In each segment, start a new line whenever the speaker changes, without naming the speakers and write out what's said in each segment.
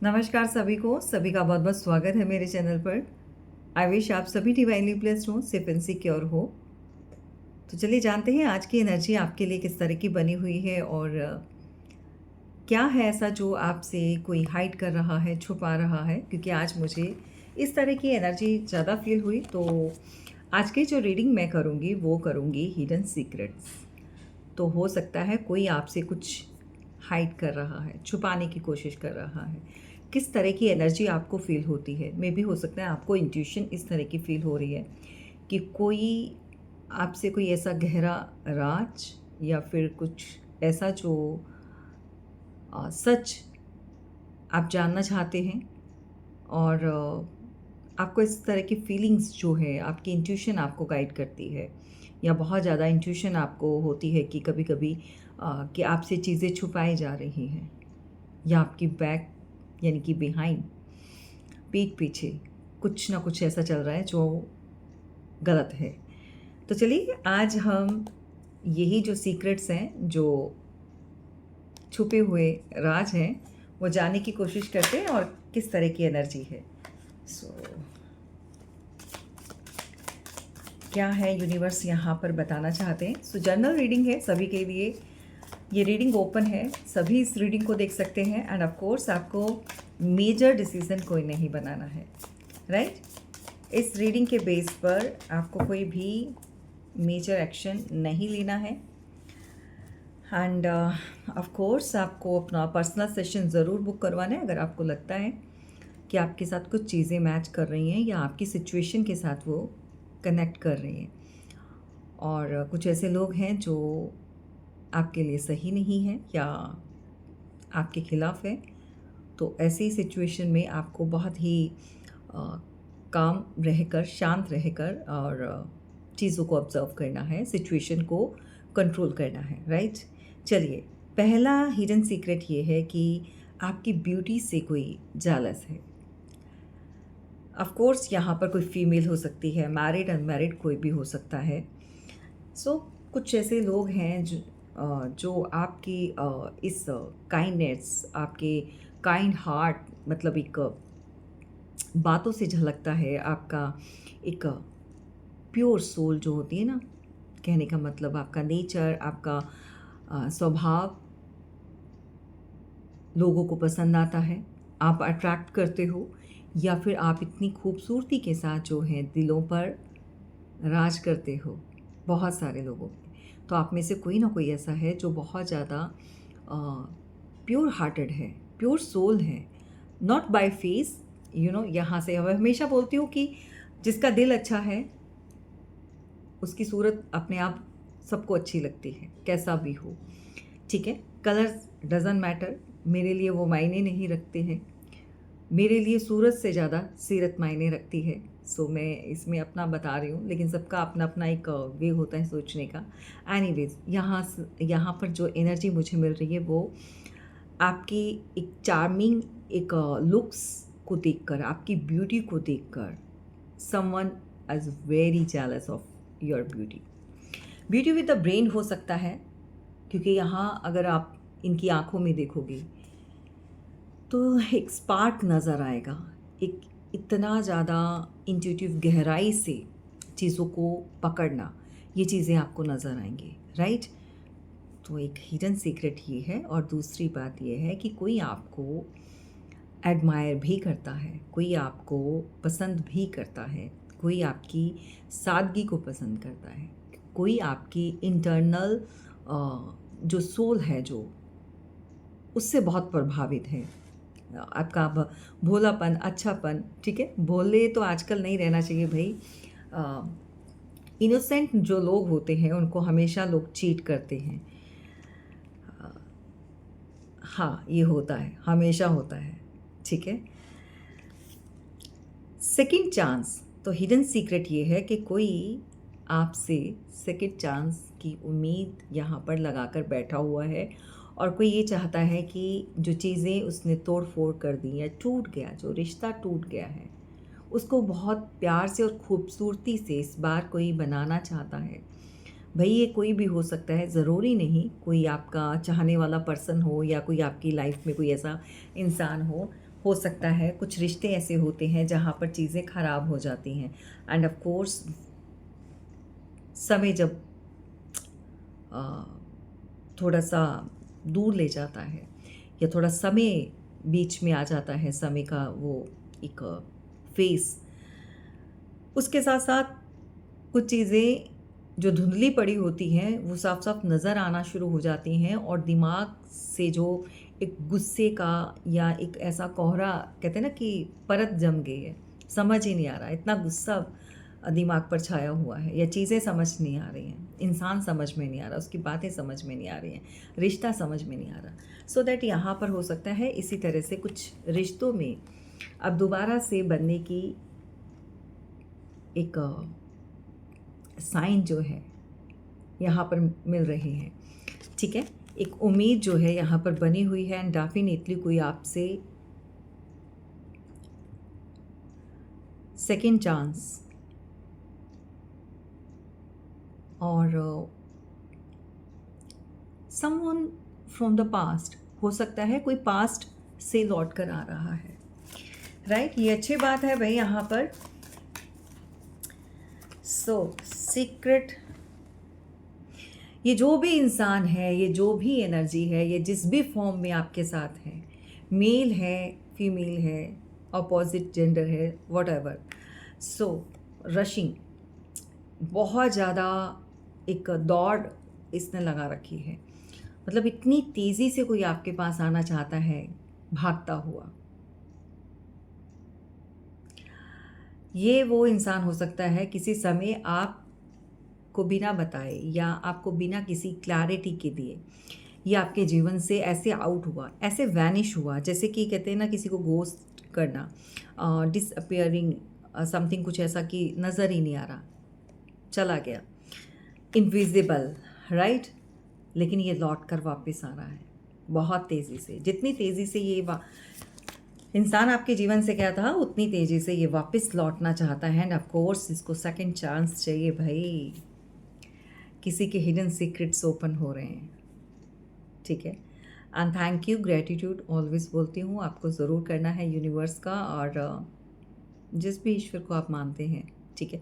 नमस्कार सभी का बहुत बहुत स्वागत है मेरे चैनल पर। आई विश आप सभी डिवाइनली ब्लेस्ड हो, सेफ एंड सिक्योर हो। तो चलिए जानते हैं आज की एनर्जी आपके लिए किस तरह की बनी हुई है और क्या है ऐसा जो आपसे कोई हाइड कर रहा है, छुपा रहा है। क्योंकि आज मुझे इस तरह की एनर्जी ज़्यादा फील हुई, तो आज की जो रीडिंग मैं करूँगी वो करूँगी हिडन सीक्रेट्स। तो हो सकता है कोई आपसे कुछ हाइड कर रहा है, छुपाने की कोशिश कर रहा है। किस तरह की एनर्जी आपको फ़ील होती है, मे भी हो सकता है आपको इंट्यूशन इस तरह की फ़ील हो रही है कि कोई आपसे कोई ऐसा गहरा राज या फिर कुछ ऐसा जो सच आप जानना चाहते हैं। और आपको इस तरह की फीलिंग्स जो है, आपकी इंट्यूशन आपको गाइड करती है, या बहुत ज़्यादा इंट्यूशन आपको होती है कि कभी कभी कि आपसे चीज़ें छुपाई जा रही हैं, या आपकी बैक यानी कि बिहाइंड, पीठ पीछे कुछ ना कुछ ऐसा चल रहा है जो गलत है। तो चलिए आज हम यही जो सीक्रेट्स हैं, जो छुपे हुए राज हैं, वो जानने की कोशिश करते हैं और किस तरह की एनर्जी है। सो क्या है यूनिवर्स यहाँ पर बताना चाहते हैं। सो जनरल रीडिंग है सभी के लिए, ये रीडिंग ओपन है, सभी इस रीडिंग को देख सकते हैं। एंड ऑफ कोर्स आपको मेजर डिसीजन कोई नहीं बनाना है, राइट। इस रीडिंग के बेस पर आपको कोई भी मेजर एक्शन नहीं लेना है। एंड ऑफ कोर्स आपको अपना पर्सनल सेशन ज़रूर बुक करवाना है अगर आपको लगता है कि आपके साथ कुछ चीज़ें मैच कर रही हैं या आपकी सिचुएशन के साथ वो कनेक्ट कर रही हैं। और कुछ ऐसे लोग हैं जो आपके लिए सही नहीं है या आपके खिलाफ है, तो ऐसी सिचुएशन में आपको बहुत ही काम रहकर, शांत रहकर और चीज़ों को ऑब्जर्व करना है, सिचुएशन को कंट्रोल करना है, राइट। चलिए, पहला हिडन सीक्रेट ये है कि आपकी ब्यूटी से कोई जेलस है। ऑफ कोर्स यहाँ पर कोई फीमेल हो सकती है, मैरिड अनमैरिड कोई भी हो सकता है। सो कुछ ऐसे लोग हैं जो आपकी इस काइंडनेस, आपके काइंड हार्ट, मतलब एक बातों से झलकता है आपका एक प्योर सोल जो होती है ना, कहने का मतलब आपका नेचर, आपका स्वभाव लोगों को पसंद आता है, आप अट्रैक्ट करते हो, या फिर आप इतनी खूबसूरती के साथ जो है दिलों पर राज करते हो बहुत सारे लोगों में। तो आप में से कोई ना कोई ऐसा है जो बहुत ज़्यादा प्योर हार्टेड है, प्योर सोल है, नॉट बाय फेस, यहाँ से मैं हमेशा बोलती हूँ कि जिसका दिल अच्छा है उसकी सूरत अपने आप सबको अच्छी लगती है, कैसा भी हो, ठीक है। कलर्स डजंट मैटर, मेरे लिए वो मायने नहीं रखते हैं। मेरे लिए सूरत से ज़्यादा सीरत मायने रखती है। सो मैं इसमें अपना बता रही हूँ, लेकिन सबका अपना अपना एक वे होता है सोचने का। एनीवेज, यहाँ पर जो एनर्जी मुझे मिल रही है वो आपकी एक चार्मिंग एक लुक्स को देखकर, आपकी ब्यूटी को देखकर, someone is very jealous of your beauty. Beauty with the brain हो सकता है, क्योंकि यहाँ अगर आप इनकी आँखों में देखोगे तो एक स्पार्क नज़र आएगा, एक इतना ज़्यादा इंट्यूटिव गहराई से चीज़ों को पकड़ना, ये चीज़ें आपको नज़र आएंगी, राइट। तो एक हिडन सीक्रेट ये है। और दूसरी बात ये है कि कोई आपको एडमायर भी करता है, कोई आपको पसंद भी करता है, कोई आपकी सादगी को पसंद करता है, कोई आपकी इंटरनल जो सोल है जो उससे बहुत प्रभावित है। आपका भोलापन, अच्छापन, ठीक है, भोले तो आजकल नहीं रहना चाहिए भाई। इनोसेंट जो लोग होते हैं उनको हमेशा लोग चीट करते हैं। हाँ, ये होता है, हमेशा होता है, ठीक है। सेकंड चांस, तो हिडन सीक्रेट ये है कि कोई आपसे सेकंड चांस की उम्मीद यहाँ पर लगाकर बैठा हुआ है, और कोई ये चाहता है कि जो चीज़ें उसने तोड़ फोड़ कर दी या टूट गया, जो रिश्ता टूट गया है, उसको बहुत प्यार से और खूबसूरती से इस बार कोई बनाना चाहता है। भाई ये कोई भी हो सकता है, ज़रूरी नहीं कोई आपका चाहने वाला पर्सन हो या कोई आपकी लाइफ में कोई ऐसा इंसान हो। हो सकता है कुछ रिश्ते ऐसे होते हैं जहाँ पर चीज़ें ख़राब हो जाती हैं, एंड ऑफ कोर्स समय जब अ, थोड़ा-सा दूर ले जाता है या थोड़ा समय बीच में आ जाता है, समय का वो एक फ़ेज़, उसके साथ-साथ कुछ चीज़ें जो धुंधली पड़ी होती हैं, वो साफ-साफ नज़र आना शुरू हो जाती हैं और दिमाग से जो एक गुस्से का या एक ऐसा कोहरा कहते हैं ना कि परत जम गई है, समझ ही नहीं आ रहा, इतना गुस्सा दिमाग पर छाया हुआ है या चीज़ें समझ नहीं आ रही हैं, इंसान समझ में नहीं आ रहा, उसकी बातें समझ में नहीं आ रही हैं, रिश्ता समझ में नहीं आ रहा। सो दैट यहाँ पर हो सकता है इसी तरह से कुछ रिश्तों में अब दोबारा से बनने की एक साइन जो है यहाँ पर मिल रहे हैं, ठीक है? एक उम्मीद जो है यहाँ पर बनी हुई है, एंड डेफिनेटली कोई आपसे सेकंड चांस और समवन फ्रॉम द पास्ट, हो सकता है कोई पास्ट से लौट कर आ रहा है, राइट? ये अच्छी बात है भाई यहाँ पर। सो सीक्रेट, ये जो भी इंसान है, ये जो भी एनर्जी है, ये जिस भी फॉर्म में आपके साथ है, मेल है, फीमेल है, अपोजिट जेंडर है, व्हाटएवर, सो रशिंग, बहुत ज़्यादा एक दौड़ इसने लगा रखी है, मतलब इतनी तेज़ी से कोई आपके पास आना चाहता है भागता हुआ। ये वो इंसान हो सकता है किसी समय आपको बिना बताए या आपको बिना किसी क्लैरिटी के दिए ये आपके जीवन से ऐसे आउट हुआ, ऐसे वैनिश हुआ, जैसे कि कहते हैं ना किसी को घोस्ट करना, डिसअपियरिंग समथिंग, कुछ ऐसा कि नज़र ही नहीं आ रहा, चला गया, इनविजिबल, राइट? लेकिन ये लौट कर वापस आ रहा है बहुत तेज़ी से, जितनी तेज़ी से ये इंसान आपके जीवन से गया था उतनी तेज़ी से ये वापस लौटना चाहता है, एंड ऑफ कोर्स इसको सेकंड चांस चाहिए भाई। किसी के हिडन सीक्रेट्स ओपन हो रहे हैं, ठीक है? And thank you, gratitude always बोलती हूँ, आपको ज़रूर करना है यूनिवर्स का और जिस भी ईश्वर को आप मानते हैं, ठीक है?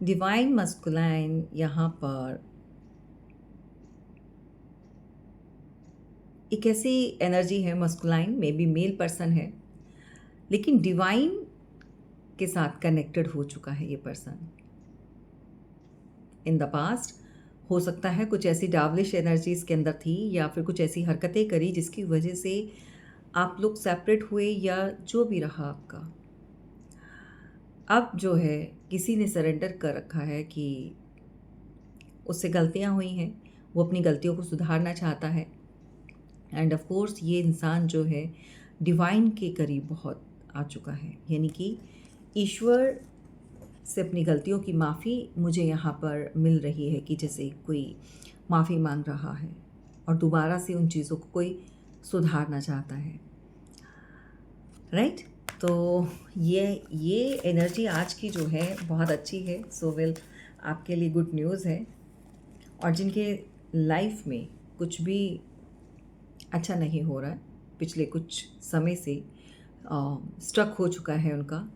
डिवाइन मस्कुलाइन यहाँ पर एक ऐसी एनर्जी है, masculine may be male person है, लेकिन डिवाइन के साथ कनेक्टेड हो चुका है ये पर्सन इन द पास्ट। हो सकता है कुछ ऐसी डावलिश एनर्जी इसके अंदर थी या फिर कुछ ऐसी हरकतें करी जिसकी वजह से आप लोग सेपरेट हुए या जो भी रहा आपका। अब जो है किसी ने सरेंडर कर रखा है कि उससे गलतियां हुई हैं, वो अपनी गलतियों को सुधारना चाहता है, एंड ऑफ कोर्स ये इंसान जो है डिवाइन के करीब बहुत आ चुका है, यानी कि ईश्वर से अपनी गलतियों की माफ़ी मुझे यहाँ पर मिल रही है कि जैसे कोई माफ़ी मांग रहा है और दोबारा से उन चीज़ों को कोई सुधारना चाहता है, राइट? तो ये एनर्जी आज की जो है बहुत अच्छी है। सो वेल, आपके लिए गुड न्यूज़ है, और जिनके लाइफ में कुछ भी अच्छा नहीं हो रहा है, पिछले कुछ समय से स्ट्रक हो चुका है उनका,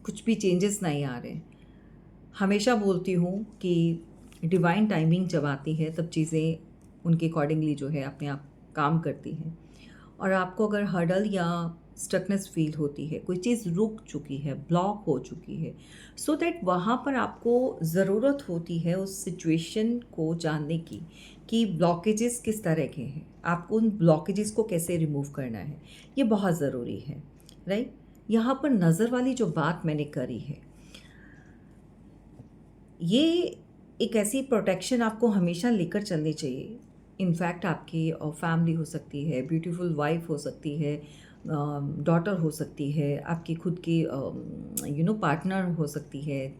कुछ भी चेंजेस नहीं आ रहे, हमेशा बोलती हूँ कि डिवाइन टाइमिंग जब आती है तब चीज़ें उनके अकॉर्डिंगली जो है अपने आप काम करती हैं, और आपको अगर हर्डल या स्टकनेस फील होती है, कोई चीज़ रुक चुकी है, ब्लॉक हो चुकी है, सो दैट वहाँ पर आपको ज़रूरत होती है उस सिचुएशन को जानने की कि ब्लॉकेजेस किस तरह के हैं, आपको उन ब्लॉकेजेस को कैसे रिमूव करना है, ये बहुत ज़रूरी है, राइट? यहाँ पर नज़र वाली जो बात मैंने करी है, ये एक ऐसी प्रोटेक्शन आपको हमेशा लेकर चलनी चाहिए। इनफैक्ट आपकी फैमिली हो सकती है, ब्यूटीफुल वाइफ हो सकती है, डॉटर हो सकती है, आपकी खुद की पार्टनर हो सकती है,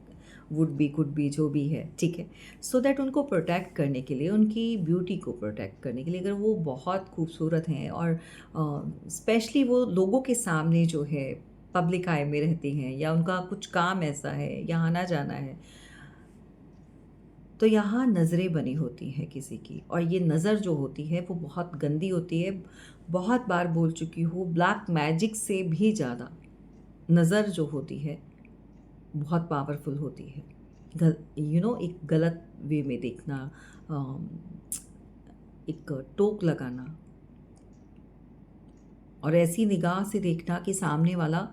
वुड बी कुड बी जो भी है, ठीक है? सो दैट उनको प्रोटेक्ट करने के लिए, उनकी ब्यूटी को प्रोटेक्ट करने के लिए, अगर वो बहुत खूबसूरत हैं और स्पेशली वो लोगों के सामने जो है पब्लिक आई में रहती हैं, या उनका कुछ काम ऐसा है या आना जाना है, तो यहाँ नज़रें बनी होती हैं किसी की, और ये नज़र जो होती है वो बहुत गंदी होती है। बहुत बार बोल चुकी हूँ, ब्लैक मैजिक से भी ज़्यादा नज़र जो होती है बहुत पावरफुल होती है। एक गलत वे में देखना, एक टोक लगाना, और ऐसी निगाह से देखना कि सामने वाला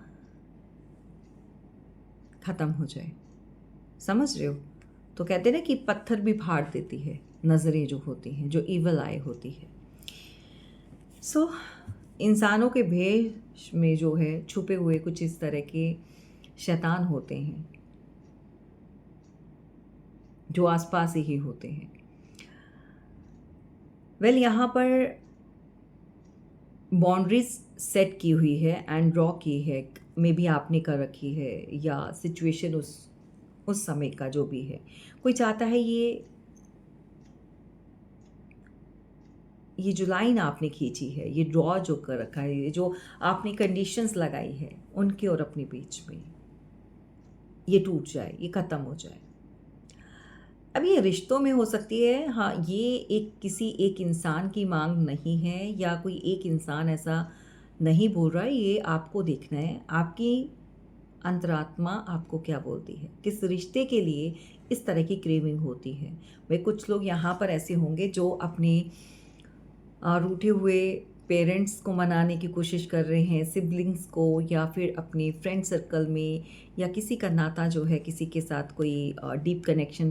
ख़त्म हो जाए। समझ रहे हो? तो कहते हैं ना कि पत्थर भी फाड़ देती है नज़रें जो होती हैं, जो ईवल आई होती है। सो इंसानों के भेष में जो है छुपे हुए कुछ इस तरह के शैतान होते हैं जो आसपास ही होते हैं। यहाँ पर बाउंड्रीज सेट की हुई है एंड ड्रॉ की है, मे बी आपने कर रखी है, या सिचुएशन उस समय का जो भी है। कोई चाहता है ये जो लाइन आपने खींची है, ये ड्रॉ जो कर रखा है, ये जो आपने कंडीशंस लगाई है उनके और अपने बीच में, ये टूट जाए, ये ख़त्म हो जाए। अब ये रिश्तों में हो सकती है, हाँ, ये किसी एक इंसान की मांग नहीं है, या कोई एक इंसान ऐसा नहीं बोल रहा है। ये आपको देखना है, आपकी अंतरात्मा आपको क्या बोलती है, किस रिश्ते के लिए इस तरह की क्रेविंग होती है। भाई कुछ लोग यहाँ पर ऐसे होंगे जो अपने रूठे हुए पेरेंट्स को मनाने की कोशिश कर रहे हैं, सिबलिंग्स को, या फिर अपने फ्रेंड सर्कल में, या किसी का नाता जो है किसी के साथ कोई डीप कनेक्शन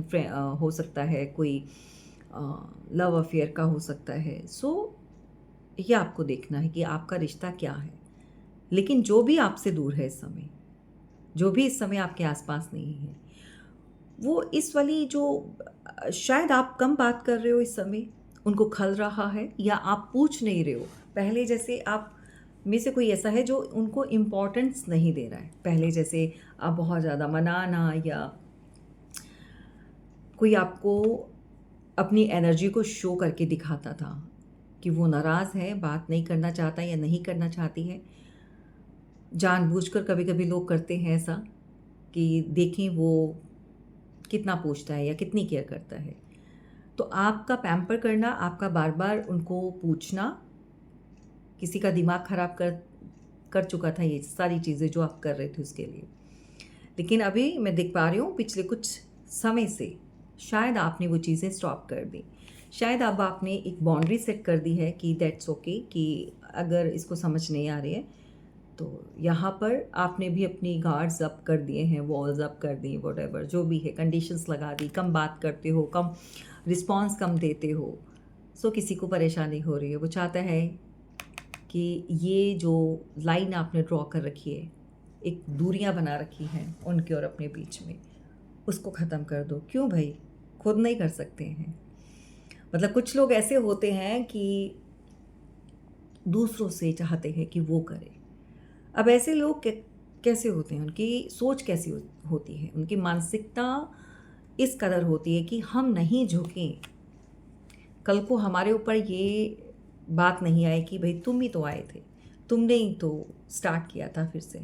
हो सकता है, कोई लव अफेयर का हो सकता है। ये आपको देखना है कि आपका रिश्ता क्या है। लेकिन जो भी आपसे दूर है इस समय, जो भी इस समय आपके आसपास नहीं है, वो इस वाली जो शायद आप कम बात कर रहे हो इस समय, उनको खल रहा है, या आप पूछ नहीं रहे हो। पहले जैसे आप में से कोई ऐसा है जो उनको इम्पोर्टेंस नहीं दे रहा है। पहले जैसे आप बहुत ज़्यादा मनाना, या कोई आपको अपनी एनर्जी को शो करके दिखाता था कि वो नाराज़ है, बात नहीं करना चाहता या नहीं करना चाहती है। जानबूझकर कभी कभी लोग करते हैं ऐसा कि देखें वो कितना पूछता है या कितनी केयर करता है। तो आपका पैम्पर करना, आपका बार बार उनको पूछना, किसी का दिमाग ख़राब कर चुका था ये सारी चीज़ें जो आप कर रहे थे उसके लिए। लेकिन अभी मैं देख पा रही हूँ पिछले कुछ समय से शायद आपने वो चीज़ें स्टॉप कर दी। शायद अब आपने एक बाउंड्री सेट कर दी है कि दैट्स ओके, कि अगर इसको समझ नहीं आ रही है तो यहाँ पर आपने भी अपनी गार्ड्स अप कर दिए हैं, वॉल्स अप कर दी, व्हाटएवर जो भी है, कंडीशंस लगा दी, कम बात करते हो, कम रिस्पांस कम देते हो। किसी को परेशानी हो रही है, वो चाहता है कि ये जो लाइन आपने ड्रॉ कर रखी है, एक दूरियां बना रखी हैं उनके और अपने बीच में, उसको ख़त्म कर दो। क्यों भाई, खुद नहीं कर सकते हैं? मतलब कुछ लोग ऐसे होते हैं कि दूसरों से चाहते हैं कि वो करें। अब ऐसे लोग कैसे होते हैं, उनकी सोच कैसी होती है, उनकी मानसिकता इस कदर होती है कि हम नहीं झुकें, कल को हमारे ऊपर ये बात नहीं आए कि भाई तुम ही तो आए थे, तुमने ही तो स्टार्ट किया था फिर से।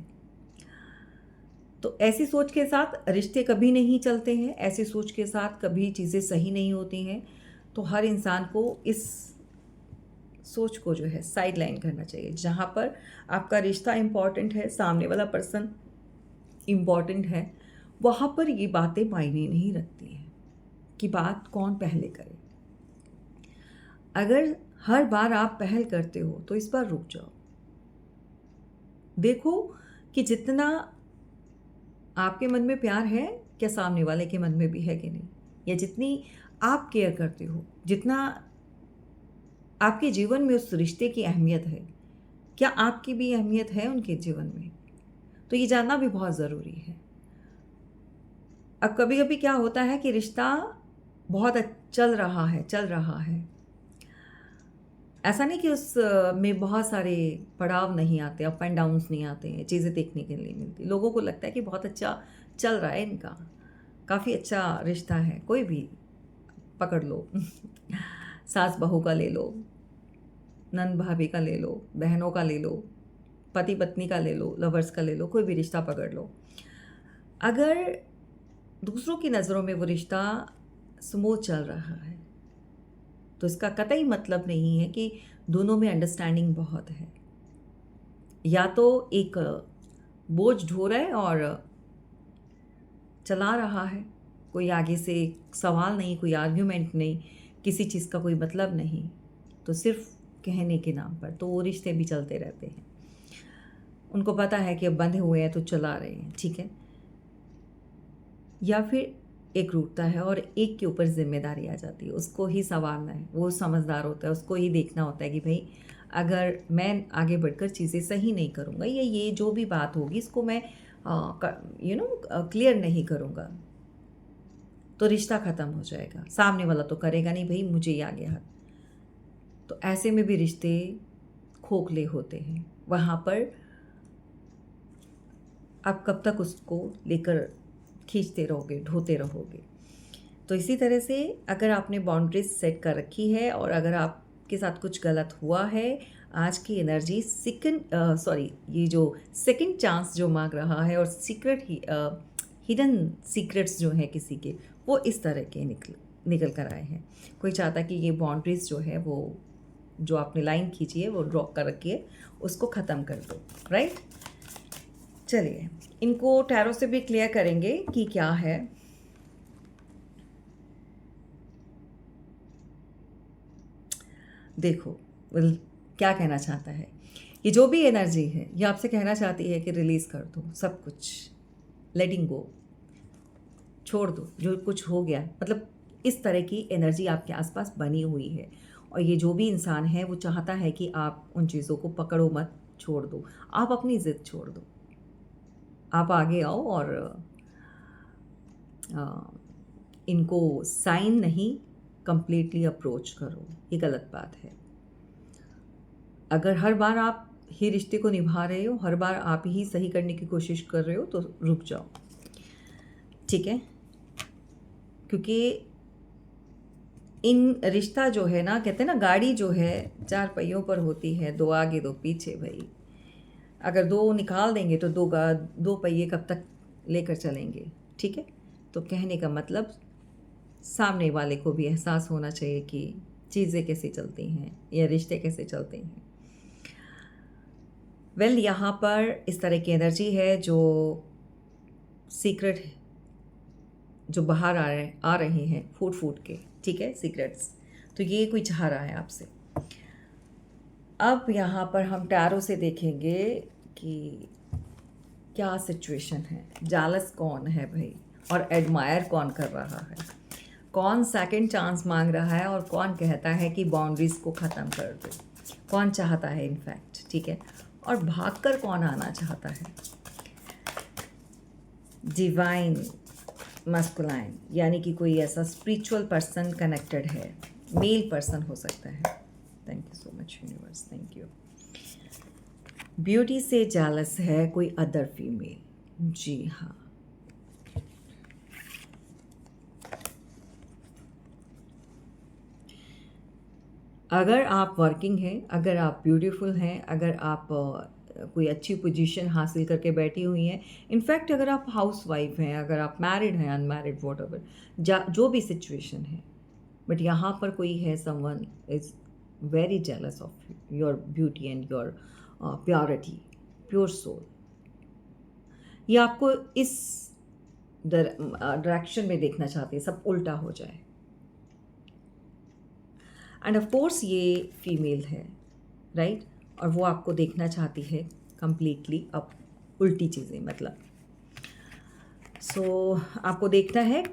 तो ऐसी सोच के साथ रिश्ते कभी नहीं चलते हैं, ऐसी सोच के साथ कभी चीज़ें सही नहीं होती हैं। तो हर इंसान को इस सोच को जो है साइड लाइन करना चाहिए। जहाँ पर आपका रिश्ता इम्पॉर्टेंट है, सामने वाला पर्सन इम्पॉर्टेंट है, वहाँ पर ये बातें मायने नहीं रखती हैं कि बात कौन पहले करे। अगर हर बार आप पहल करते हो तो इस बार रुक जाओ, देखो कि जितना आपके मन में प्यार है, क्या सामने वाले के मन में भी है कि नहीं, या जितनी आप केयर करते हो, जितना आपके जीवन में उस रिश्ते की अहमियत है, क्या आपकी भी अहमियत है उनके जीवन में। तो ये जानना भी बहुत ज़रूरी है। अब कभी कभी क्या होता है कि रिश्ता बहुत चल रहा है, ऐसा नहीं कि उस में बहुत सारे पड़ाव नहीं आते, अप एंड डाउन्स नहीं आते हैं, चीज़ें देखने के लिए मिलती। लोगों को लगता है कि बहुत अच्छा चल रहा है इनका, काफ़ी अच्छा रिश्ता है, कोई भी पकड़ लो सास बहू का ले लो, नंद भाभी का ले लो, बहनों का ले लो, पति पत्नी का ले लो, लवर्स का ले लो, कोई भी रिश्ता पकड़ लो। अगर दूसरों की नज़रों में वो रिश्ता स्मूथ चल रहा है, तो इसका कतई मतलब नहीं है कि दोनों में अंडरस्टैंडिंग बहुत है। या तो एक बोझ ढो रहा है और चला रहा है, कोई आगे से सवाल नहीं, कोई आर्ग्यूमेंट नहीं, किसी चीज़ का कोई मतलब नहीं, तो सिर्फ कहने के नाम पर तो वो रिश्ते भी चलते रहते हैं। उनको पता है कि अब बंधे हुए हैं तो चला रहे हैं, ठीक है। या फिर एक रूठता है और एक के ऊपर जिम्मेदारी आ जाती है, उसको ही संभालना है, वो समझदार होता है, उसको ही देखना होता है कि भाई अगर मैं आगे बढ़कर चीज़ें सही नहीं करूँगा या ये जो भी बात होगी इसको मैं क्लियर नहीं करूँगा तो रिश्ता ख़त्म हो जाएगा। सामने वाला तो करेगा नहीं, भाई मुझे ही आ गया हाथ। तो ऐसे में भी रिश्ते खोखले होते हैं। वहाँ पर आप कब तक उसको लेकर खींचते रहोगे, ढोते रहोगे। तो इसी तरह से अगर आपने बाउंड्रीज सेट कर रखी है और अगर आपके साथ कुछ गलत हुआ है, आज की एनर्जी ये जो सेकंड चांस जो मांग रहा है और हिडन सीक्रेट्स जो हैं किसी के, वो इस तरह के निकल कर आए हैं। कोई चाहता कि ये बाउंड्रीज जो है वो जो आपने लाइन खींची है वो ड्रॉ कर रखी है उसको ख़त्म कर दो, राइट। चलिए इनको टैरो से भी क्लियर करेंगे कि क्या है। देखो क्या कहना चाहता है, ये जो भी एनर्जी है ये आपसे कहना चाहती है कि रिलीज़ कर दो सब कुछ, लेटिंग गो, छोड़ दो जो कुछ हो गया। मतलब इस तरह की एनर्जी आपके आसपास बनी हुई है और ये जो भी इंसान है वो चाहता है कि आप उन चीज़ों को पकड़ो मत, छोड़ दो, आप अपनी ज़िद छोड़ दो, आप आगे आओ और इनको साइन नहीं कंप्लीटली अप्रोच करो। ये गलत बात है। अगर हर बार आप ही रिश्ते को निभा रहे हो, हर बार आप ही सही करने की कोशिश कर रहे हो तो रुक जाओ, ठीक है। क्योंकि इन रिश्ता जो है ना, कहते हैं ना गाड़ी जो है 4 पहियों पर होती है, 2 आगे 2 पीछे। भाई अगर 2 निकाल देंगे तो 2 पहिए कब तक लेकर चलेंगे, ठीक है। तो कहने का मतलब सामने वाले को भी एहसास होना चाहिए कि चीज़ें कैसे चलती हैं या रिश्ते कैसे चलते हैं। यहाँ पर इस तरह की एनर्जी है जो सीक्रेट जो बाहर आ रहे हैं फूट के, ठीक है, सीक्रेट्स। तो ये कोई चाह रहा है आपसे। अब यहाँ पर हम टैरो से देखेंगे कि क्या सिचुएशन है, जालस कौन है भाई और एडमायर कौन कर रहा है, कौन सेकंड चांस मांग रहा है और कौन कहता है कि बाउंड्रीज को ख़त्म कर दो, कौन चाहता है इनफैक्ट, ठीक है, और भागकर कौन आना चाहता है। डिवाइन मस्कुलाइन यानी कि कोई ऐसा स्पिरिचुअल पर्सन कनेक्टेड है, मेल पर्सन हो सकता है। Thank you so much universe, thank you. Beauty से जेलस है कोई अदर फीमेल, जी हाँ। अगर आप वर्किंग हैं, अगर आप ब्यूटीफुल हैं, अगर आप कोई अच्छी पोजीशन हासिल करके बैठी हुई हैं, इनफैक्ट अगर आप हाउस वाइफ हैं, अगर आप मैरिड हैं, अनमैरिड, वॉट एवर जो भी सिचुएशन है, बट यहाँ पर कोई है, someone is very jealous of your beauty and your purity, pure soul. ये आपको इस डायरेक्शन में देखना चाहते हैं, सब उल्टा हो जाए। एंड ऑफ कोर्स ये फीमेल है, राइट, और वो आपको देखना चाहती है कंप्लीटली अब उल्टी चीज़ें, मतलब आपको देखना है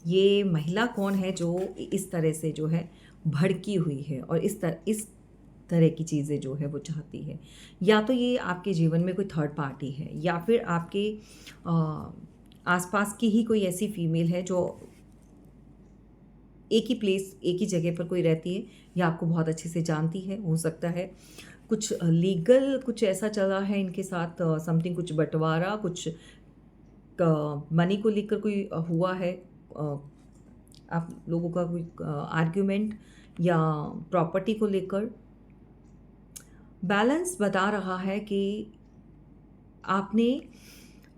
ये महिला कौन है जो इस तरह से जो है भड़की हुई है और इस तरह की चीज़ें जो है वो चाहती है। या तो ये आपके जीवन में कोई थर्ड पार्टी है या फिर आपके आसपास की ही कोई ऐसी फीमेल है जो एक ही प्लेस, एक ही जगह पर कोई रहती है या आपको बहुत अच्छे से जानती है। हो सकता है कुछ लीगल कुछ ऐसा चला है इनके साथ, समथिंग, कुछ बंटवारा, कुछ मनी को लेकर कोई हुआ है, आप लोगों का कोई आर्ग्यूमेंट या प्रॉपर्टी को लेकर। बैलेंस बता रहा है कि आपने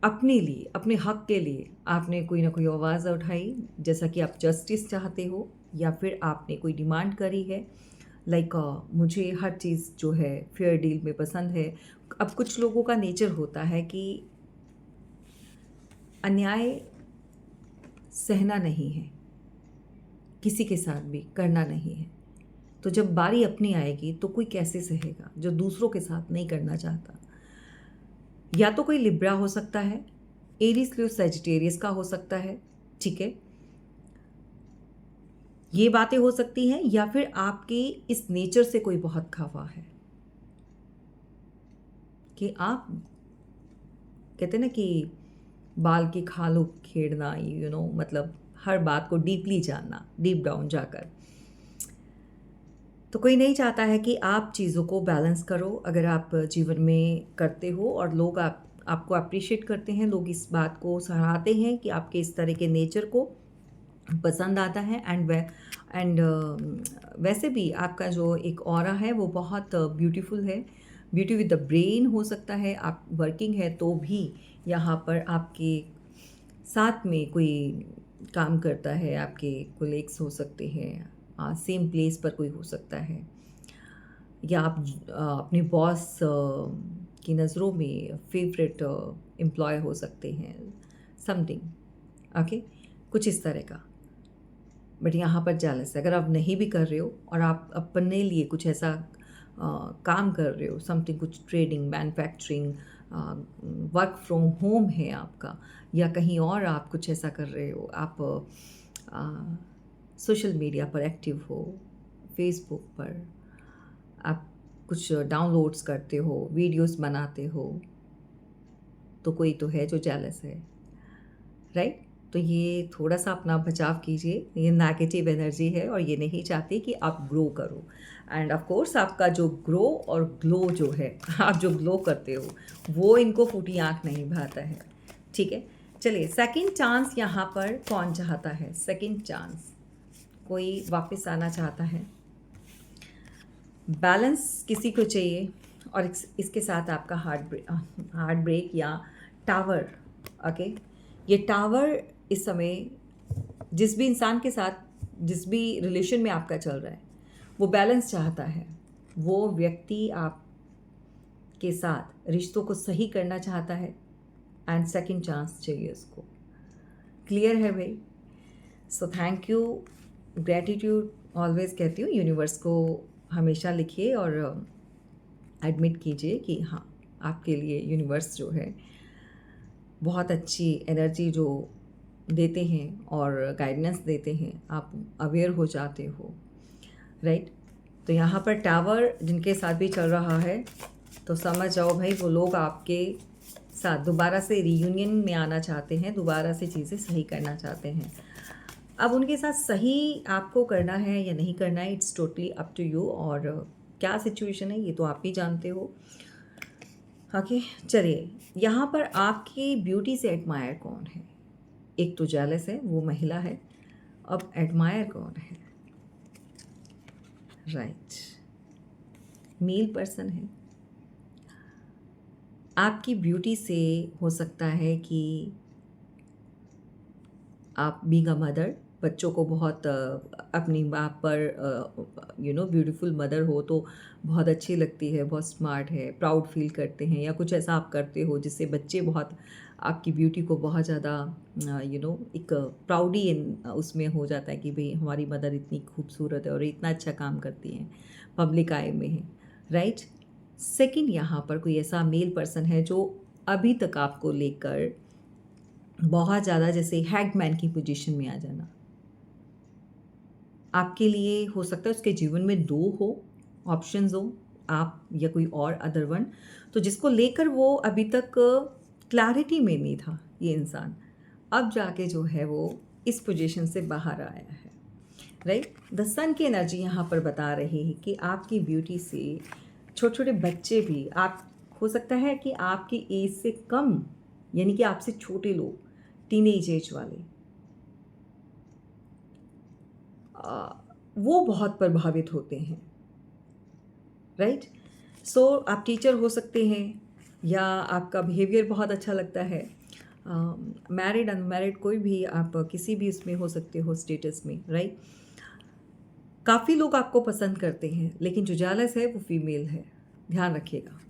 अपने लिए, अपने हक के लिए आपने कोई ना कोई आवाज़ उठाई, जैसा कि आप जस्टिस चाहते हो या फिर आपने कोई डिमांड करी है, लाइक मुझे हर चीज़ जो है फेयर डील में पसंद है। अब कुछ लोगों का नेचर होता है कि अन्याय सहना नहीं है, किसी के साथ भी करना नहीं है। तो जब बारी अपनी आएगी तो कोई कैसे सहेगा जो दूसरों के साथ नहीं करना चाहता। या तो कोई लिब्रा हो सकता है, एरीज लियो सजिटेरियस का हो सकता है, ठीक है, ये बातें हो सकती हैं, या फिर आपके इस नेचर से कोई बहुत खफा है कि आप कहते हैं ना कि बाल की खाल उखेड़ना, मतलब हर बात को डीपली जानना, डीप डाउन जाकर। तो कोई नहीं चाहता है कि आप चीज़ों को बैलेंस करो। अगर आप जीवन में करते हो और लोग आपको अप्रिशिएट करते हैं, लोग इस बात को सराहते हैं कि आपके इस तरह के नेचर को पसंद आता है, एंड वैसे भी आपका जो एक ऑरा है वो बहुत ब्यूटीफुल है। ब्यूटी विद द ब्रेन हो सकता है, आप वर्किंग है तो भी यहाँ पर आपके साथ में कोई काम करता है, आपके कोलेग्स हो सकते हैं, सेम प्लेस पर कोई हो सकता है, या आप अपने बॉस की नज़रों में फेवरेट एम्प्लॉय हो सकते हैं, समथिंग, ओके, कुछ इस तरह का। बट यहाँ पर जेलस है, अगर आप नहीं भी कर रहे हो और आप अपने लिए कुछ ऐसा काम कर रहे हो, समथिंग, कुछ trading, manufacturing, work from home है आपका, या कहीं और आप कुछ ऐसा कर रहे हो, आप सोशल मीडिया पर एक्टिव हो, फेसबुक पर आप कुछ डाउनलोड्स करते हो, वीडियोस बनाते हो, तो कोई तो है जो जेलस है, राइट? तो ये थोड़ा सा अपना बचाव कीजिए, ये नेगेटिव एनर्जी है और ये नहीं चाहती कि आप ग्रो करो। एंड ऑफ कोर्स आपका जो ग्रो और ग्लो जो है, आप जो ग्लो करते हो, वो इनको फूटी आँख नहीं भाता है, ठीक है? चलिए, सेकंड चांस यहाँ पर कौन चाहता है? सेकंड चांस कोई वापस आना चाहता है, बैलेंस किसी को चाहिए, और इसके साथ आपका हार्ट ब्रेक या टावर, ओके? ये टावर इस समय जिस भी इंसान के साथ, जिस भी रिलेशन में आपका चल रहा है, वो बैलेंस चाहता है। वो व्यक्ति आपके साथ रिश्तों को सही करना चाहता है, एंड सेकंड चांस चाहिए उसको। क्लियर है भाई? So thank you, gratitude always कहती हूँ, यूनिवर्स को हमेशा लिखिए और एडमिट कीजिए कि हाँ, आपके लिए यूनिवर्स जो है बहुत अच्छी एनर्जी जो देते हैं और गाइडेंस देते हैं, आप अवेयर हो जाते हो, राइट? तो यहाँ पर टावर जिनके साथ भी चल रहा है, तो समझ जाओ भाई, वो लोग आपके साथ दोबारा से रीयूनियन में आना चाहते हैं, दोबारा से चीज़ें सही करना चाहते हैं। अब उनके साथ सही आपको करना है या नहीं करना है, it's totally up to you, और क्या सिचुएशन है ये तो आप ही जानते हो, ओके? चलिए, यहाँ पर आपकी ब्यूटी से एडमायर कौन है? एक तो जेलस है, वो महिला है, अब एडमायर कौन है? राइट, मेल पर्सन है। आपकी ब्यूटी से हो सकता है कि आप बीइंग अ मदर, बच्चों को बहुत अपनी बात पर ब्यूटीफुल मदर हो तो बहुत अच्छी लगती है, बहुत स्मार्ट है, प्राउड फील करते हैं, या कुछ ऐसा आप करते हो जिससे बच्चे बहुत आपकी ब्यूटी को बहुत ज़्यादा एक प्राउडी उसमें हो जाता है कि भाई हमारी मदर इतनी खूबसूरत है और इतना अच्छा काम करती हैं, पब्लिक आई में है, राइट? सेकंड, यहाँ पर कोई ऐसा मेल पर्सन है जो अभी तक आपको लेकर बहुत ज़्यादा, जैसे हैगमैन की पोजीशन में आ जाना, आपके लिए हो सकता है उसके जीवन में दो हो ऑप्शंस हो, आप या कोई और अदर वन, तो जिसको लेकर वो अभी तक क्लैरिटी में नहीं था ये इंसान, अब जाके जो है वो इस पोजीशन से बाहर आया है, राइट? द सन की एनर्जी यहाँ पर बता रही है कि आपकी ब्यूटी से छोटे छोटे बच्चे भी, आप हो सकता है कि आपकी एज से कम, यानी कि आपसे छोटे लोग, टीनेज एज वाले, वो बहुत प्रभावित होते हैं, राइट? सो आप टीचर हो सकते हैं, या आपका बिहेवियर बहुत अच्छा लगता है, मैरिड अनमैरिड कोई भी, आप किसी भी इसमें हो सकते हो स्टेटस में, राइट। काफ़ी लोग आपको पसंद करते हैं, लेकिन जो जेलस है वो फीमेल है, ध्यान रखिएगा।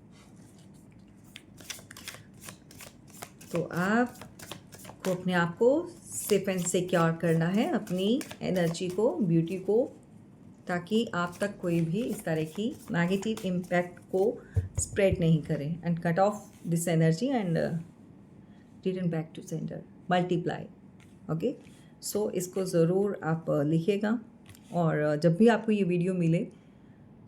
तो आपको अपने आप को सेफ एंड सिक्योर करना है, अपनी एनर्जी को, ब्यूटी को, ताकि आप तक कोई भी इस तरह की नेगेटिव इम्पैक्ट को स्प्रेड नहीं करें। And cut off this energy and return back to centre, multiply. Okay, so इसको ज़रूर आप लिखिएगा, और जब भी आपको ये वीडियो मिले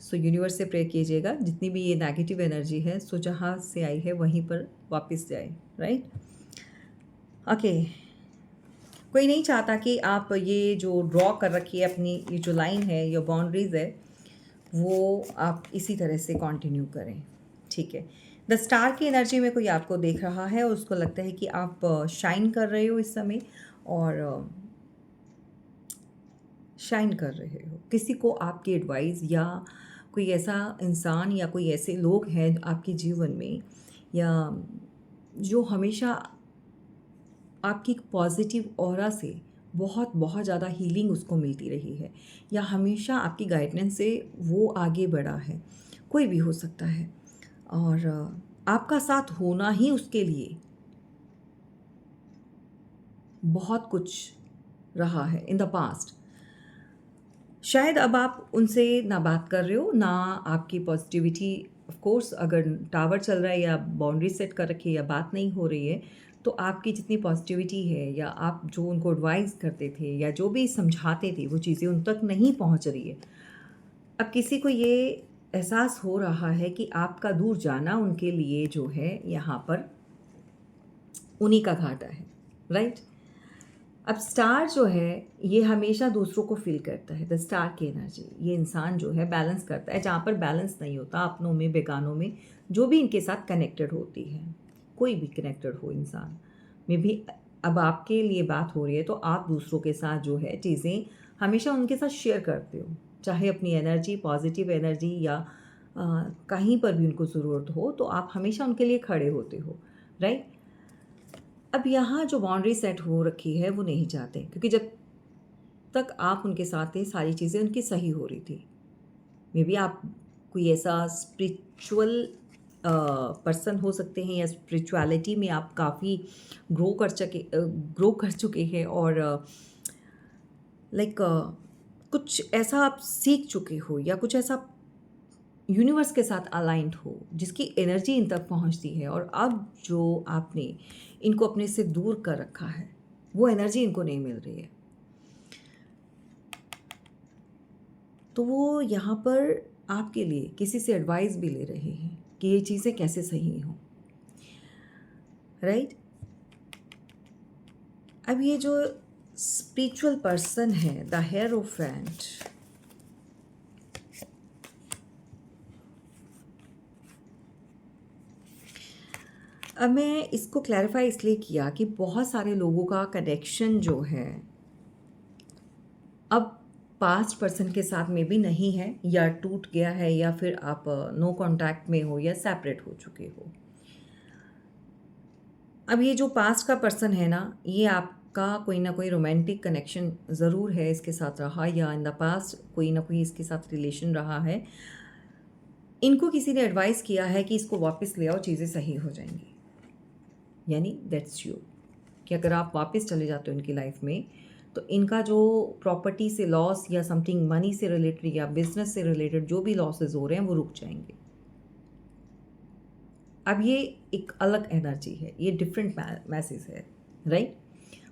सो यूनिवर्स से प्रे कीजिएगा जितनी भी ये नेगेटिव एनर्जी है सो जहाँ से आई है वहीं पर वापस जाए, राइट। ओके, कोई नहीं चाहता कि आप ये जो ड्रॉ कर रखी है अपनी, ये जो लाइन है या बाउंड्रीज है, वो आप इसी तरह से कंटिन्यू करें, ठीक है। द स्टार की एनर्जी में कोई आपको देख रहा है और उसको लगता है कि आप शाइन कर रहे हो इस समय, और शाइन कर रहे हो। किसी को आपकी एडवाइस या कोई ऐसा इंसान या कोई ऐसे लोग हैं आपके जीवन में, या जो हमेशा आपकी पॉजिटिव ऑरा से बहुत बहुत ज़्यादा हीलिंग उसको मिलती रही है, या हमेशा आपकी गाइडेंस से वो आगे बढ़ा है, कोई भी हो सकता है, और आपका साथ होना ही उसके लिए बहुत कुछ रहा है इन द पास्ट। शायद अब आप उनसे ना बात कर रहे हो, ना आपकी पॉजिटिविटी, ऑफ कोर्स अगर टावर चल रहा है या बाउंड्री सेट कर रखी है या बात नहीं हो रही है, तो आपकी जितनी पॉजिटिविटी है या आप जो उनको एडवाइस करते थे या जो भी समझाते थे वो चीज़ें उन तक नहीं पहुंच रही है। अब किसी को ये एहसास हो रहा है कि आपका दूर जाना उनके लिए जो है यहाँ पर उन्हीं का घाटा है, राइट। अब स्टार जो है ये हमेशा दूसरों को फील करता है, द स्टार की एनर्जी, ये इंसान जो है बैलेंस करता है, जहाँ पर बैलेंस नहीं होता अपनों में, बेगानों में, जो भी इनके साथ कनेक्टेड होती है, कोई भी कनेक्टेड हो इंसान में भी। अब आपके लिए बात हो रही है तो आप दूसरों के साथ जो है चीज़ें हमेशा उनके साथ शेयर करते हो, चाहे अपनी एनर्जी, पॉजिटिव एनर्जी, या कहीं पर भी उनको ज़रूरत हो तो आप हमेशा उनके लिए खड़े होते हो, राइट। अब यहाँ जो बाउंड्री सेट हो रखी है वो नहीं चाहते, क्योंकि जब तक आप उनके साथ थे सारी चीज़ें उनकी सही हो रही थी। मे बी आप कोई ऐसा स्पिरिचुअल पर्सन हो सकते हैं, या स्पिरिचुअलिटी में आप काफ़ी ग्रो कर चुके हैं, और लाइक कुछ ऐसा आप सीख चुके हो, या कुछ ऐसा यूनिवर्स के साथ अलाइंड हो जिसकी एनर्जी इन तक पहुंचती है, और अब जो आपने इनको अपने से दूर कर रखा है वो एनर्जी इनको नहीं मिल रही है, तो वो यहाँ पर आपके लिए किसी से एडवाइस भी ले रहे हैं कि ये चीज़ें कैसे सही हों, राइट। अब ये जो स्पिरिचुअल पर्सन है, द हेरोफेंट, अब मैं इसको क्लैरिफाई इसलिए किया कि बहुत सारे लोगों का कनेक्शन जो है अब पास्ट पर्सन के साथ में भी नहीं है, या टूट गया है, या फिर आप नो कांटेक्ट में हो या सेपरेट हो चुके हो। अब ये जो पास्ट का पर्सन है ना, ये आपका कोई ना कोई रोमांटिक कनेक्शन ज़रूर है इसके साथ रहा, या इन द पास्ट कोई ना कोई इसके साथ रिलेशन रहा है। इनको किसी ने एडवाइस किया है कि इसको वापस ले आओ, चीज़ें सही हो जाएंगी, यानी दैट्स श्योर कि अगर आप वापस चले जाते हो इनकी लाइफ में तो इनका जो प्रॉपर्टी से लॉस या समथिंग मनी से रिलेटेड या बिजनेस से रिलेटेड जो भी लॉसेस हो रहे हैं वो रुक जाएंगे। अब ये एक अलग एनर्जी है, ये डिफरेंट मैसेज है, राइट।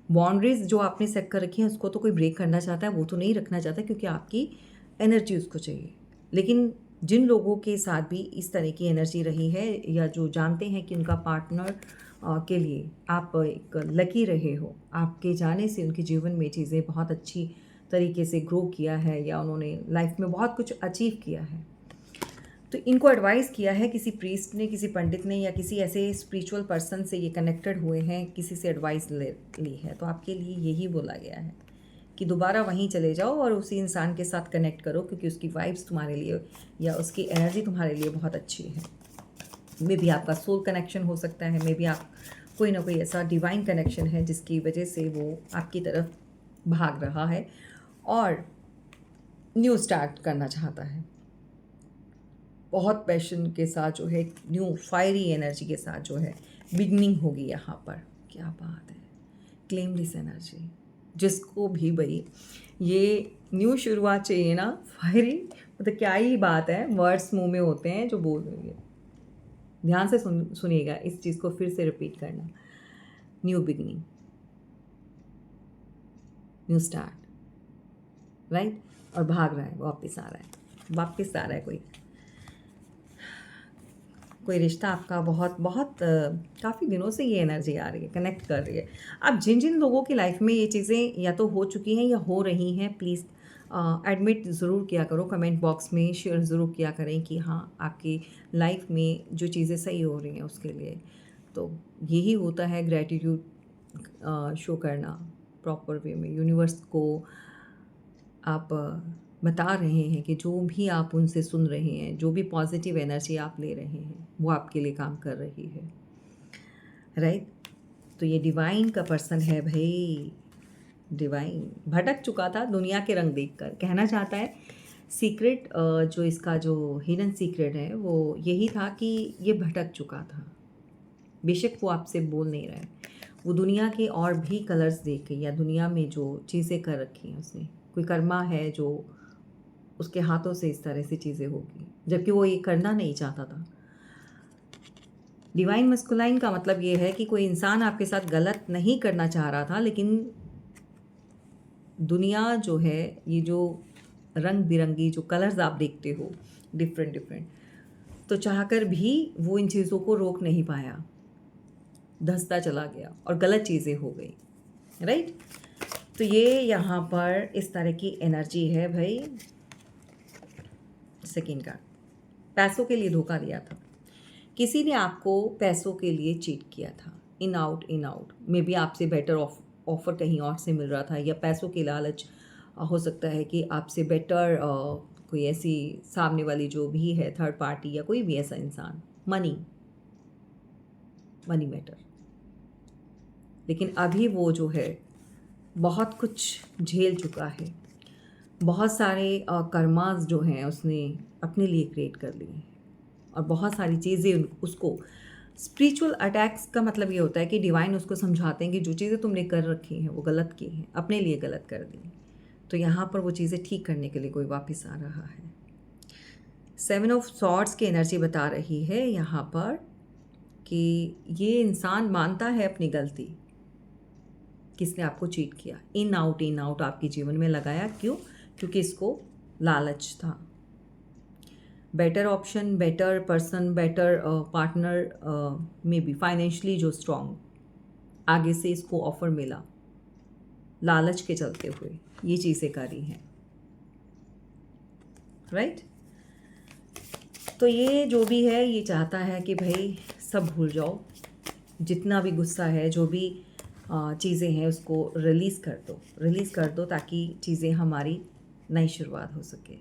बाउंड्रीज जो आपने सेट कर रखी हैं उसको तो कोई ब्रेक करना चाहता है, वो तो नहीं रखना चाहता क्योंकि आपकी एनर्जी उसको चाहिए। लेकिन जिन लोगों के साथ भी इस तरह की एनर्जी रही है, या जो जानते हैं कि उनका पार्टनर के लिए आप एक लकी रहे हो, आपके जाने से उनके जीवन में चीज़ें बहुत अच्छी तरीके से ग्रो किया है, या उन्होंने लाइफ में बहुत कुछ अचीव किया है, तो इनको एडवाइस किया है किसी प्रीस्ट ने, किसी पंडित ने, या किसी ऐसे स्पिरिचुअल पर्सन से ये कनेक्टेड हुए हैं, किसी से एडवाइस ली है, तो आपके लिए यही बोला गया है कि दोबारा वहीं चले जाओ और उसी इंसान के साथ कनेक्ट करो, क्योंकि उसकी वाइब्स तुम्हारे लिए या उसकी एनर्जी तुम्हारे लिए बहुत अच्छी है। मे बी आपका सोल कनेक्शन हो सकता है, मे बी आप कोई ना कोई ऐसा डिवाइन कनेक्शन है जिसकी वजह से वो आपकी तरफ भाग रहा है और न्यू स्टार्ट करना चाहता है। बहुत पैशन के साथ जो है, न्यू फायरी एनर्जी के साथ जो है बिगनिंग होगी यहाँ पर। क्या बात है, क्लेमलेस एनर्जी। जिसको भी भाई ये न्यू शुरुआत चाहिए ना, फायरी, मतलब क्या ही बात है, वर्ड्स मुंह में होते हैं जो बोल रही है। ध्यान से सुनिएगा, इस चीज़ को फिर से रिपीट करना। New beginning, new start, right. और भाग रहा है, वापस आ रहा है, वापस आ रहा है। कोई रिश्ता आपका बहुत बहुत काफ़ी दिनों से ये एनर्जी आ रही है, कनेक्ट कर रही है। अब जिन जिन लोगों की लाइफ में ये चीज़ें या तो हो चुकी हैं या हो रही हैं, प्लीज़ एडमिट ज़रूर किया करो, कमेंट बॉक्स में शेयर ज़रूर किया करें कि हाँ, आपकी लाइफ में जो चीज़ें सही हो रही हैं उसके लिए। तो यही होता है ग्रैटिट्यूड शो करना प्रॉपर वे में। यूनिवर्स को आप बता रहे हैं कि जो भी आप उनसे सुन रहे हैं, जो भी पॉजिटिव एनर्जी आप ले रहे हैं, वो आपके लिए काम कर रही है, राइट। तो ये डिवाइन का पर्सन है भाई, डिवाइन भटक चुका था दुनिया के रंग देखकर। कहना चाहता है सीक्रेट, जो इसका जो हिडन सीक्रेट है वो यही था कि ये भटक चुका था। बेशक वो आपसे बोल नहीं रहा है, वो दुनिया के और भी कलर्स देख के या दुनिया में जो चीज़ें कर रखी हैं उसने, कोई कर्मा है जो उसके हाथों से इस तरह से चीज़ें होगी, जबकि वो ये करना नहीं चाहता था। डिवाइन मस्कुलाइन का मतलब ये है कि कोई इंसान आपके साथ गलत नहीं करना चाह रहा था, लेकिन दुनिया जो है, ये जो रंग बिरंगी जो कलर्स आप देखते हो डिफरेंट डिफरेंट, तो चाहकर भी वो इन चीज़ों को रोक नहीं पाया, धंसता चला गया और गलत चीज़ें हो गई, राइट। तो ये यहाँ पर इस तरह की एनर्जी है भाई। सेकेंड कार्ड, पैसों के लिए धोखा दिया था, किसी ने आपको पैसों के लिए चीट किया था, इन आउट मे बी आपसे बेटर ऑफर कहीं और से मिल रहा था, या पैसों की लालच हो सकता है कि आपसे बेटर कोई ऐसी सामने वाली जो भी है थर्ड पार्टी या कोई भी ऐसा इंसान, मनी मैटर। लेकिन अभी वो जो है बहुत कुछ झेल चुका है, बहुत सारे कर्मास जो हैं उसने अपने लिए क्रिएट कर लिए, और बहुत सारी चीज़ें उसको, स्पिरिचुअल अटैक्स का मतलब ये होता है कि डिवाइन उसको समझाते हैं कि जो चीज़ें तुमने कर रखी हैं वो गलत की हैं, अपने लिए गलत कर दी। तो यहाँ पर वो चीज़ें ठीक करने के लिए कोई वापस आ रहा है। 7 ऑफ सॉर्ड्स की एनर्जी बता रही है यहाँ पर कि ये इंसान मानता है अपनी गलती, किसने आपको चीट किया, इन आउट आपके जीवन में लगाया। क्यों? क्योंकि इसको लालच था। Better option, better person, better partner में बी फाइनेंशियली जो स्ट्रॉन्ग आगे से इसको ऑफर मिला, लालच के चलते हुए ये चीज़ें करी हैं, राइट। तो ये जो भी है ये चाहता है कि भाई सब भूल जाओ, जितना भी गुस्सा है, जो भी चीज़ें हैं उसको रिलीज़ कर दो ताकि चीज़ें हमारी नई शुरुआत हो सके।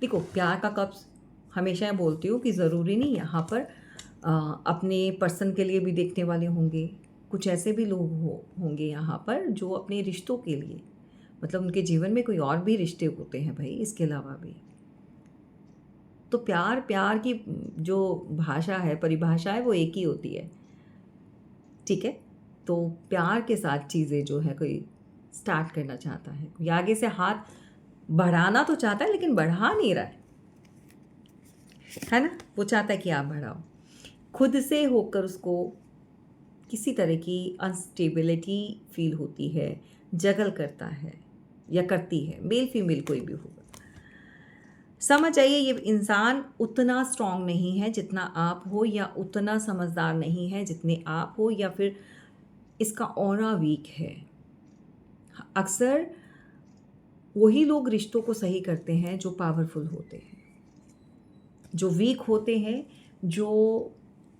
देखो, प्यार का कप हमेशा मैं बोलती हूँ कि ज़रूरी नहीं यहाँ पर अपने पर्सन के लिए भी देखने वाले होंगे, कुछ ऐसे भी लोग होंगे यहाँ पर जो अपने रिश्तों के लिए, मतलब उनके जीवन में कोई और भी रिश्ते होते हैं भाई इसके अलावा भी। तो प्यार की जो भाषा है, परिभाषा है, वो एक ही होती है, ठीक है। तो प्यार के साथ चीज़ें जो है कोई स्टार्ट करना चाहता है, कोई आगे से हाथ बढ़ाना तो चाहता है लेकिन बढ़ा नहीं रहा है ना। वो चाहता है कि आप बढ़ाओ, खुद से होकर उसको किसी तरह की अनस्टेबिलिटी फील होती है, जगल करता है या करती है, मेल फीमेल कोई भी होगा। समझ जाइए ये इंसान उतना स्ट्रांग नहीं है जितना आप हो, या उतना समझदार नहीं है जितने आप हो, या फिर इसका ऑरा वीक है। अक्सर वही लोग रिश्तों को सही करते हैं जो पावरफुल होते हैं, जो वीक होते हैं, जो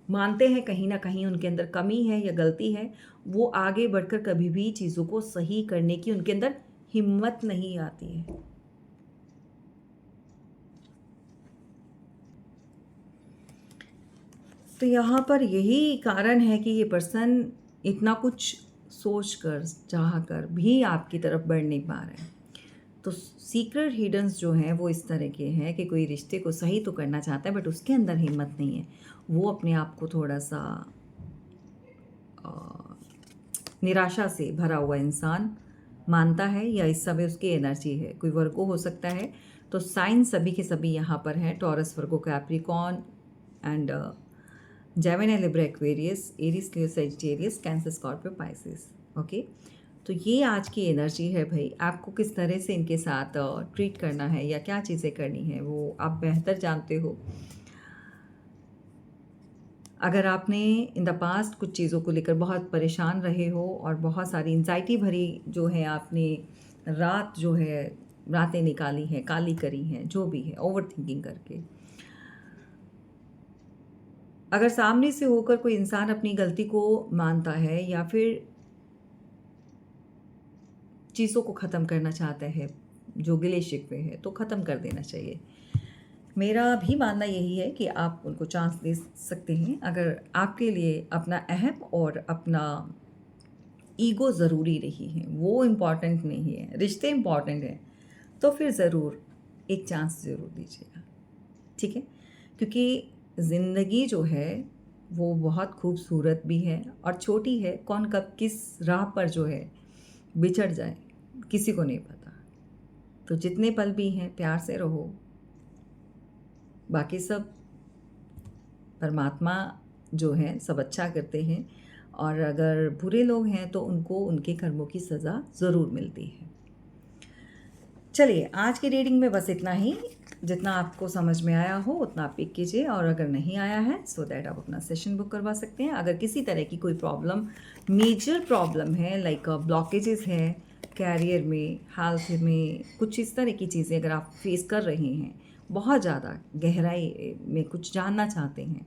मानते हैं कहीं ना कहीं उनके अंदर कमी है या गलती है, वो आगे बढ़कर कभी भी चीज़ों को सही करने की उनके अंदर हिम्मत नहीं आती है। तो यहाँ पर यही कारण है कि ये पर्सन इतना कुछ सोच कर चाह कर भी आपकी तरफ बढ़ नहीं पा रहे हैं। तो सीक्रेट हिडन्स जो हैं वो इस तरह के हैं कि कोई रिश्ते को सही तो करना चाहता है बट उसके अंदर हिम्मत नहीं है। वो अपने आप को थोड़ा सा निराशा से भरा हुआ इंसान मानता है, या इस समय उसकी एनर्जी है। कोई वर्गो हो सकता है। तो साइन सभी के सभी यहाँ पर हैं, taurus, Virgo, Capricorn and Gemini, Libra, Aquarius, Aries, Leo, Sagittarius, cancer, Scorpio, Pisces. Okay, तो ये आज की एनर्जी है भाई। आपको किस तरह से इनके साथ ट्रीट करना है या क्या चीज़ें करनी है वो आप बेहतर जानते हो। अगर आपने इन द पास्ट कुछ चीज़ों को लेकर बहुत परेशान रहे हो और बहुत सारी एंजाइटी भरी जो है आपने रात जो है रातें निकाली हैं, काली करी हैं, जो भी है ओवर थिंकिंग करके, अगर सामने से होकर कोई इंसान अपनी गलती को मानता है या फिर चीज़ों को ख़त्म करना चाहता है, जो गिले शिकवे है, तो ख़त्म कर देना चाहिए। मेरा भी मानना यही है कि आप उनको चांस दे सकते हैं। अगर आपके लिए अपना अहम और अपना ईगो ज़रूरी नहीं है, वो इम्पॉर्टेंट नहीं है, रिश्ते इम्पॉर्टेंट हैं, तो फिर ज़रूर एक चांस ज़रूर दीजिएगा, ठीक है? क्योंकि ज़िंदगी जो है वो बहुत खूबसूरत भी है और छोटी है। कौन कब किस राह पर जो है बिछड़ जाए किसी को नहीं पता। तो जितने पल भी हैं प्यार से रहो, बाकी सब परमात्मा जो हैं सब अच्छा करते हैं, और अगर बुरे लोग हैं तो उनको उनके कर्मों की सज़ा ज़रूर मिलती है। चलिए, आज की रीडिंग में बस इतना ही। जितना आपको समझ में आया हो उतना आप पिक कीजिए, और अगर नहीं आया है सो दैट आप अपना सेशन बुक करवा सकते हैं। अगर किसी तरह की कोई प्रॉब्लम, मेजर प्रॉब्लम है, लाइक ब्लॉकेजेस है कैरियर में, हेल्थ में, कुछ इस तरह की चीज़ें अगर आप फेस कर रहे हैं, बहुत ज़्यादा गहराई में कुछ जानना चाहते हैं,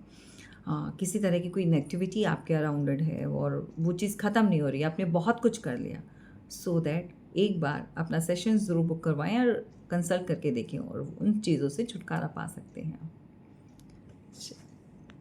किसी तरह की कोई नेगेटिविटी आपके अराउंडेड है और वो चीज़ ख़त्म नहीं हो रही, आपने बहुत कुछ कर लिया, सो दैट एक बार अपना सेशन ज़रूर बुक करवाएं और कंसल्ट करके देखें और उन चीज़ों से छुटकारा पा सकते हैं आप।